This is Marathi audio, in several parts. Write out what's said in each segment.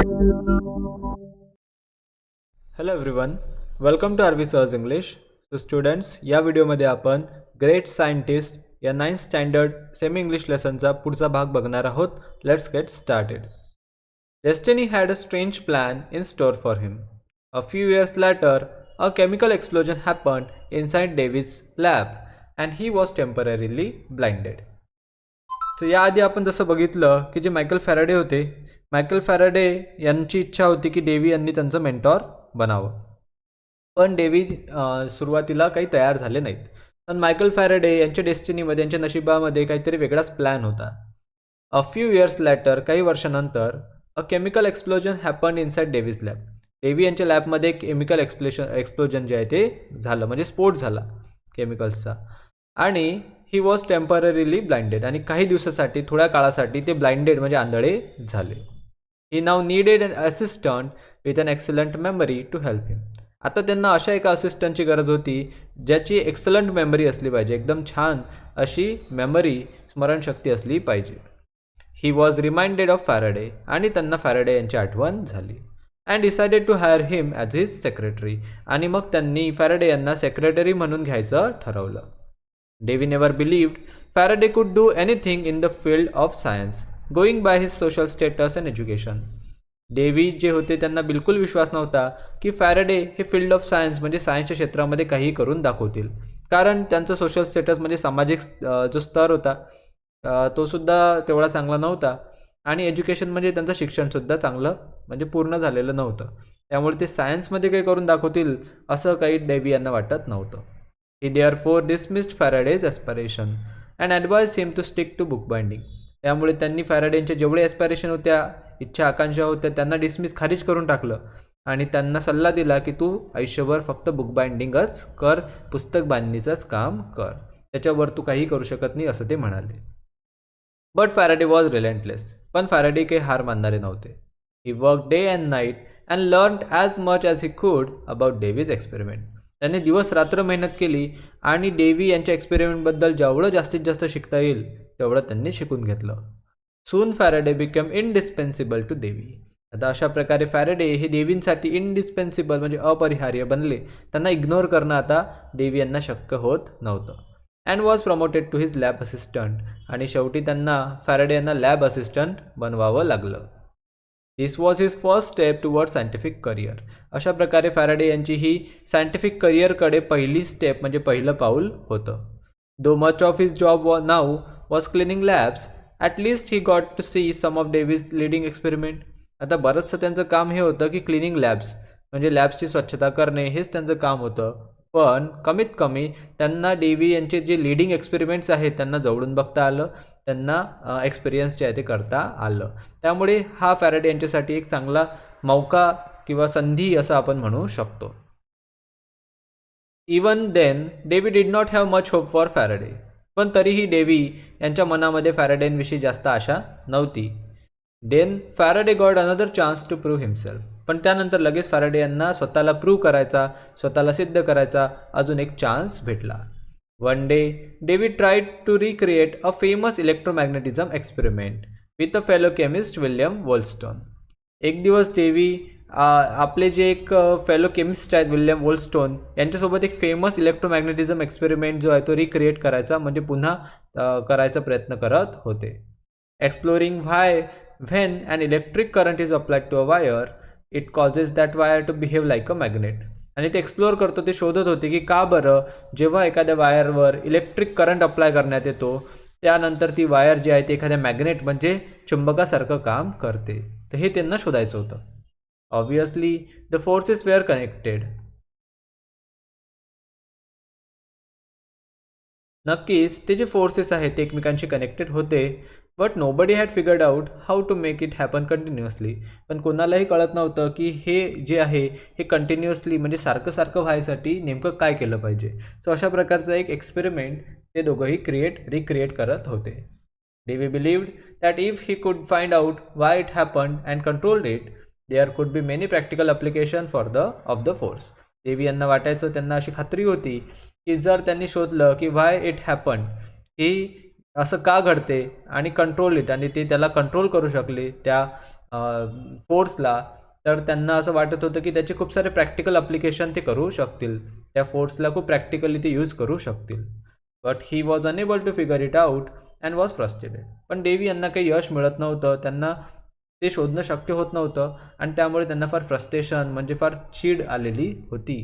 Hello everyone, welcome to RV सहज English. So students, या व्हिडिओमध्ये आपण ग्रेट सायंटिस्ट या 9th स्टँडर्ड सेमी इंग्लिश लेसनचा पुढचा भाग बघणार आहोत. Let's get started. Destiny had a strange plan in store for him. A few years later, a chemical explosion happened inside Davy's lab and he was temporarily blinded. So याआधी आपण जसं बघितलं की जे मायकल फॅराडे होते, मायकल फॅराडे यांची इच्छा होती की डेव्ही यांनी त्यांचं मेंटॉर बनावं. पण डेव्ही सुरुवातीला काही तयार झाले नाहीत. पण मायकल फॅराडे यांच्या डेस्टिनीमध्ये, यांच्या नशिबामध्ये काहीतरी वेगळाच प्लॅन होता. अ फ्यू इयर्स लॅटर, काही वर्षानंतर, a chemical explosion happened inside Davy's lab. Davy यांच्या लॅबमध्ये केमिकल एक्सप्लोजन जे आहे ते झालं, म्हणजे स्फोट झाला केमिकल्सचा. आणि ही वॉज टेम्पररीली ब्लाइंडेड, आणि काही दिवसासाठी, थोड्या काळासाठी ते ब्लाइंडेड म्हणजे आंधळे झाले. He now needed an assistant with an excellent memory to help him. आता त्यांना अशा एका असिस्टंटची गरज होती ज्याची एक्सलंट मेमरी असली पाहिजे, एकदम छान अशी मेमरी, स्मरणशक्ती असली पाहिजे. He was reminded of Faraday, आणि त्यांना फॅराडे यांची आठवण झाली. And decided to hire him as his secretary, आणि मग त्यांनी फॅराडे यांना सेक्रेटरी म्हणून घ्यायचं ठरवलं. Davy never believed Faraday could do anything in the field of science going by his social status and education. Davy जे होते त्यांना बिलकुल विश्वास नव्हता की फॅराडे हे फील्ड ऑफ सायन्स म्हणजे सायन्सच्या क्षेत्रामध्ये काही करून दाखवतील, कारण त्यांचं सोशल स्टेटस म्हणजे सामाजिक जो स्तर होता तो सुद्धा तेवढा चांगला नव्हता, आणि एज्युकेशन म्हणजे त्यांचं शिक्षणसुद्धा चांगलं म्हणजे पूर्ण झालेलं नव्हतं. त्यामुळे ते सायन्समध्ये काही करून दाखवतील असं काही डेव्ही यांना वाटत नव्हतं. He therefore dismissed Faraday's aspiration and advise him to stick to book binding. त्यामुळे त्यांनी फॅराडेंच्या जेवढे ॲस्पायरेशन होत्या, इच्छा आकांक्षा होत्या, त्यांना डिसमिस, खारिज करून टाकलं, आणि त्यांना सल्ला दिला की तू आयुष्यभर फक्त बुक बाइंडिंगच कर, पुस्तक बांधणीचंच काम कर, त्याच्यावर तू काही करू शकत नाही, असं ते म्हणाले. But Faraday was relentless. पण फॅराडे काही हार मानणारे नव्हते. He work day and night and learn as much as he could about डेव्हीज experiment. त्याने दिवस रात्र मेहनत केली, आणि डेव्ही यांच्या एक्सपेरिमेंटबद्दल जेवढं जास्तीत जास्त शिकता येईल तेवढं त्यांनी शिकून घेतलं. सून फॅराडे बिकम इनडिस्पेन्सिबल टू डेव्ही. आता अशा प्रकारे फॅराडे हे डेव्हींसाठी इनडिस्पेन्सिबल म्हणजे अपरिहार्य बनले. त्यांना इग्नोर करणं आता डेव्ही यांना शक्य होत नव्हतं. And was promoted to his lab assistant, आणि शेवटी त्यांना, फॅराडे यांना लॅब असिस्टंट बनवावं लागलं. This was his first step toward scientific career. अशा प्रकारे फॅराडे यांची ही सायंटिफिक करिअरकडे पहिली स्टेप म्हणजे पहिलं पाऊल होतं. Though much of his job now was cleaning labs, at least he got to see some of Davy's leading experiment. आता बरंचसं त्यांचं काम हे होतं की क्लिनिंग लॅब्स म्हणजे लॅब्सची स्वच्छता करणे, हेच त्यांचं काम होतं. पण कमीत कमी त्यांना डेव्ही यांचे जे लिडिंग एक्सपेरिमेंट्स आहेत त्यांना जवळून बघता आलं, त्यांना एक्सपिरियन्स जे आहे ते करता आलं. त्यामुळे हा फॅराडे यांच्यासाठी एक चांगला मौका किंवा संधी असं आपण म्हणू शकतो. Even then Davy did not have much hope for Faraday. पण तरीही डेव्ही यांच्या मनामध्ये फॅराडेंविषयी जास्त आशा नव्हती. Then Faraday got another chance to prove himself. पण त्यानंतर लगेच फॅराडे यांना स्वतःला प्रूव्ह करायचा, स्वतःला सिद्ध करायचा अजून एक चान्स भेटला. One day Davy tried to recreate a famous electromagnetism experiment with a fellow chemist William Wollaston. एक दिवस डेव्ही आपले जे एक फेलो केमिस्ट आहेत विल्यम वोल्स्टोन यांच्यासोबत एक फेमस इलेक्ट्रोमॅग्नेटिझम एक्सपेरिमेंट जो आहे तो रिक्रिएट करायचा, म्हणजे पुन्हा करायचा प्रयत्न करत होते. Exploring why when an electric current is applied to a wire it causes that wire to behave like a magnet. आणि ते एक्सप्लोअर करतो, ते शोधत होते की का बरं जेव्हा एखाद्या वायरवर इलेक्ट्रिक करंट अप्लाय करण्यात येतो त्यानंतर ती वायर जी आहे ती एखाद्या मॅग्नेट म्हणजे चुंबकासारखं काम करते. तर हे त्यांना शोधायचं होतं. Obviously the forces were connected. नक्कीच ते जे फोर्सेस आहेत ते एकमेकांशी कनेक्टेड होते. But nobody had figured out how to make it happen continuously. पण कोणालाही कळत नव्हतं की हे जे आहे हे कंटिन्युअसली म्हणजे सारखं सारखं व्हायसाठी नेमकं काय केलं पाहिजे. सो अशा प्रकारचं एक एक्सपेरिमेंट ते दोघंही रिक्रिएट करत होते. Davy believed that if he could find out why it happened and controlled it there could be many practical application of the force. Davy यांना वाटायचं, त्यांना अशी खात्री होती की जर त्यांनी शोधलं की व्हाय इट हॅपन, ही असं का घडते, आणि कंट्रोल इट, आणि ते त्याला कंट्रोल करू शकले त्या फोर्सला, तर त्यांना असं वाटत होतं की त्याचे खूप सारे प्रॅक्टिकल ॲप्लिकेशन ते करू शकतील, त्या फोर्सला खूप प्रॅक्टिकली ते यूज करू शकतील. But he was unable to figure it out and was frustrated. पण डेव्ही यांना काही यश मिळत नव्हतं, त्यांना ते शोधणं शक्य होत नव्हतं आणि त्यामुळे त्यांना फार फ्रस्ट्रेशन म्हणजे फार चीड आलेली होती.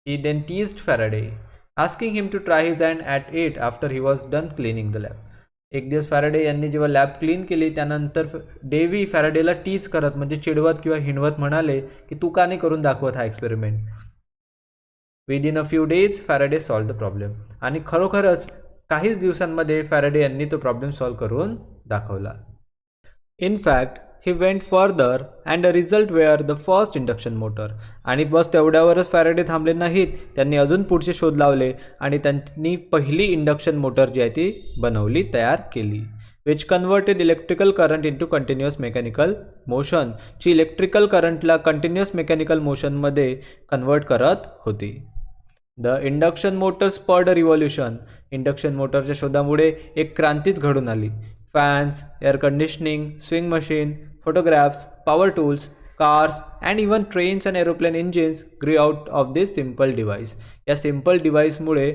He then teased Faraday, asking him to try his hand at it after he was done cleaning the lab. एक दिवस फॅराडे यांनी जेव्हा लॅब क्लीन केली त्यानंतर डेव्ही फॅराडेला टीज करत म्हणजे चिडवत किंवा हिणवत म्हणाले की तू का नाही करून दाखवत हा experiment. Within a few days Faraday solve the problem. आणि खरोखरच काहीच दिवसांमध्ये फॅराडे यांनी तो प्रॉब्लेम सॉल्व करून दाखवला. In fact he went further and a result were the first induction motor. आणि बस तेवढ्यावरच फॅराडे थांबले नाहीत, त्यांनी अजून पुढचे शोध लावले आणि त्यांनी पहिली इंडक्शन मोटर जी आहे ती बनवली, तयार केली. Which converted electrical current into continuous mechanical motion. जी इलेक्ट्रिकल करंटला कंटिन्युअस मेकॅनिकल मोशनमध्ये कन्वर्ट करत होती. The induction motor spurred revolution. Induction मोटरच्या शोधामुळे एक क्रांतीच घडून आली. Fans, air conditioning, swing machine, photographs, power tools, cars and even trains and aeroplane engines grew out of this simple device. या सिम्पल डिव्हाइसमुळे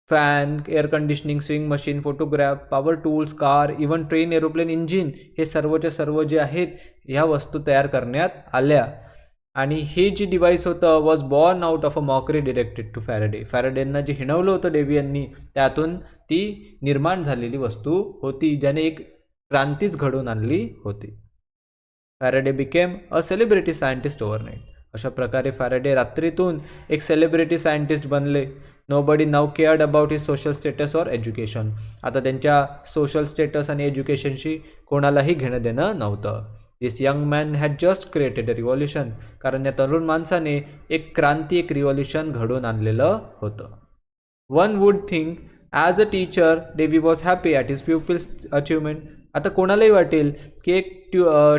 fan, air conditioning, swing machine, photograph, power tools, car, even train, aeroplane engine हे सर्वच्या सर्व जे आहेत ह्या वस्तू तयार करण्यात आल्या. आणि हे जी डिव्हाइस होतं was born out of a mockery directed to Faraday. फॅराडेंना जे हिणवलं होतं डेव्ही यांनी, त्यातून ती निर्माण झालेली वस्तू होती ज्याने एक क्रांतीच घडवून आणली होती. Faraday became a celebrity scientist overnight. अशा प्रकारे फॅराडे रात्रीतून एक सेलिब्रिटी सायंटिस्ट बनले. Nobody now cared about his social status or education. आता त्यांच्या सोशल स्टेटस आणि एज्युकेशनशी कोणालाही घेणं देणं नव्हतं. This young man had just created a revolution. कारण या तरुण माणसाने एक क्रांती, एक रिव्हॉल्युशन घडवून आणलेलं होतं. One would think as a teacher Davy was happy at his pupils achievement. आता कोणालाही वाटेल की एक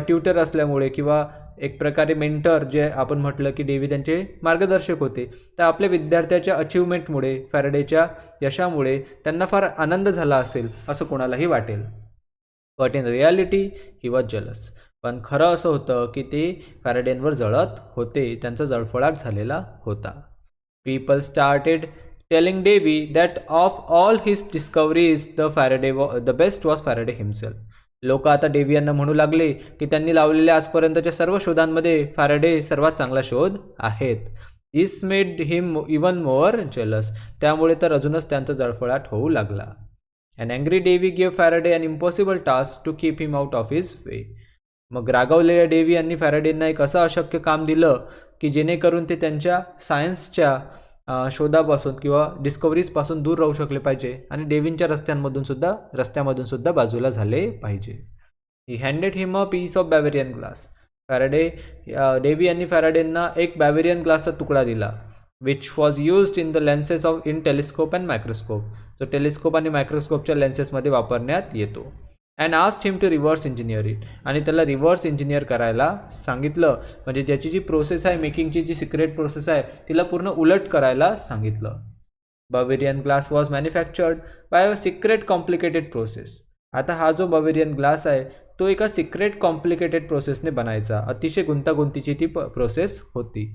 ट्युटर असल्यामुळे किंवा एक प्रकारे मेंटर जे आपण म्हटलं की डेव्ही त्यांचे मार्गदर्शक होते, तर आपल्या विद्यार्थ्याच्या अचिव्हमेंटमुळे, फॅराडेच्या यशामुळे त्यांना फार आनंद झाला असेल असं कोणालाही वाटेल. But in reality he was jealous. पण खरं असं होतं की ते फॅराडेंवर जळत होते, त्यांचा जळफळाट झालेला होता. People started telling Dewey that of all his discoveries the best was Faraday himself. लोक आता डेव्ही यांना म्हणू लागले की त्यांनी लावलेल्या आजपर्यंतच्या सर्व शोधांमध्ये फॅराडे सर्वात चांगला शोध आहेत. This made him even more jealous. त्यामुळे तर अजूनच त्यांचा जळफळाट होऊ लागला. And angry Davy give Faraday an impossible task to keep him out of his way. मग रागावलेल्या डेव्ही यांनी फॅराडेंना एक असं अशक्य काम दिलं की जेणेकरून ते त्यांच्या सायन्सच्या शोधापासून किंवा डिस्कवरीजपासून दूर राहू शकले पाहिजे आणि डेव्हींच्या रस्त्यामधून सुद्धा बाजूला झाले पाहिजे. He handed him a piece of Bavarian glass. Davy यांनी फॅराडेंना एक बॅवेरियन ग्लासचा तुकडा दिला. Which was used in the lenses of in telescope and microscope. जो टेलिस्कोप आणि मायक्रोस्कोपच्या लेन्सेसमध्ये वापरण्यात येतो. And asked him to reverse engineer it. आणि त्याला रिव्हर्स इंजिनियर करायला सांगितलं, म्हणजे ज्याची जी प्रोसेस आहे, मेकिंगची जी सिक्रेट प्रोसेस आहे, तिला पूर्ण उलट करायला सांगितलं. Bavarian glass was manufactured by a secret complicated process. आता हा जो बवेरियन ग्लास आहे तो एका सिक्रेट कॉम्प्लिकेटेड प्रोसेसने बनायचा. अतिशय गुंतागुंतीची ती प्रोसेस होती.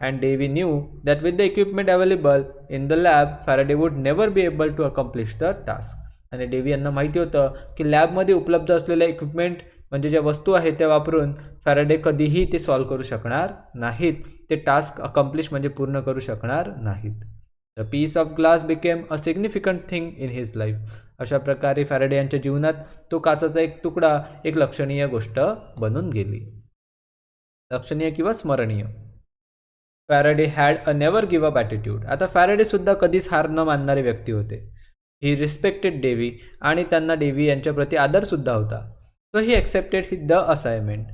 And Davy knew that with the equipment available in the lab Faraday would never be able to accomplish the task. आणि डेव्ही यांना माहिती होतं की लॅबमध्ये उपलब्ध असलेल्या इक्विपमेंट म्हणजे ज्या वस्तू आहेत त्या वापरून फॅराडे कधीही ते सॉल्व्ह करू शकणार नाहीत, ते टास्क अकम्प्लिश म्हणजे पूर्ण करू शकणार नाहीत. The piece of glass became a significant thing in his life. अशा प्रकारे फॅराडे यांच्या जीवनात तो काचाचा एक तुकडा एक लक्षणीय गोष्ट बनून गेली. लक्षणीय किंवा स्मरणीय. Faraday had a never give up attitude. आता फॅराडे सुद्धा कधीच हार न मानणारे व्यक्ती होते. ही रिस्पेक्टेड डेव्ही आणि त्यांना डेव्ही यांच्याप्रती आदरसुद्धा होता. So he accepted the assignment.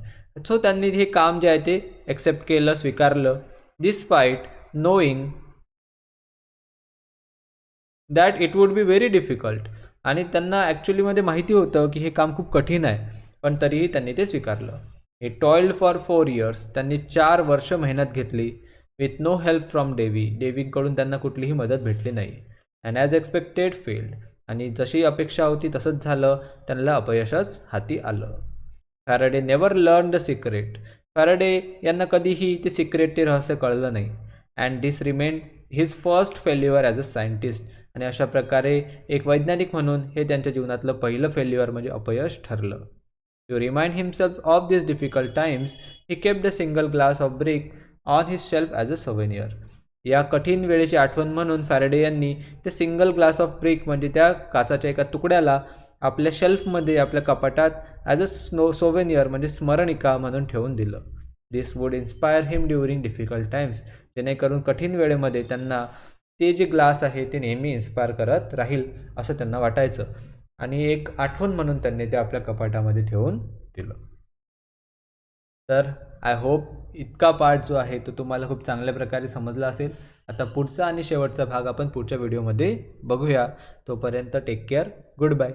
So त्यांनी हे काम जे आहे ते ॲक्सेप्ट केलं, स्वीकारलं. Despite knowing that it would be very difficult. आणि त्यांना ॲक्च्युलीमध्ये माहिती होतं की हे काम खूप कठीण आहे, पण तरीही त्यांनी ते स्वीकारलं. हे टॉइल्ड फॉर 4 years. त्यांनी 4 वर्ष मेहनत घेतली. With no help from Davy. डेव्हीकडून त्यांना कुठलीही मदत भेटली नाही. And as expected failed. आणि जशी अपेक्षा होती तसंच झालं, त्यांना अपयशच हाती आलं. Faraday never learn the secret. Faraday यांना कधीही ते सिक्रेट, ते रहस्य कळलं नाही. And this remain his first failure as a scientist. आणि अशा प्रकारे एक वैज्ञानिक म्हणून हे त्यांच्या जीवनातलं पहिलं फेल्युअर म्हणजे अपयश ठरलं. To remind himself of this difficult times he kept a single glass of brick on his shelf as a souvenir. या कठीण वेळेची आठवण म्हणून फॅराडे यांनी ते सिंगल ग्लास ऑफ ब्रिक म्हणजे त्या काचाच्या एका तुकड्याला आपल्या शेल्फमध्ये, आपल्या कपाटात ॲज अ सोवेनियर म्हणजे स्मरणिका म्हणून ठेवून दिलं. This would inspire him during difficult times. जेणेकरून कठीण वेळेमध्ये त्यांना ते जे ग्लास आहे ते नेहमी इन्स्पायर करत राहील असं त्यांना वाटायचं. आणि एक आठवण म्हणून त्यांनी ते आपल्या कपाटामध्ये ठेवून दिलं. तर आय होप इतका पार्ट जो आहे तो तुम्हाला खूप चांगल्या प्रकारे समजला असेल. आता पुढचा आणि शेवटचा भाग आपण पुढच्या व्हिडिओमध्ये बघूया. तोपर्यंत टेक केअर. Good bye.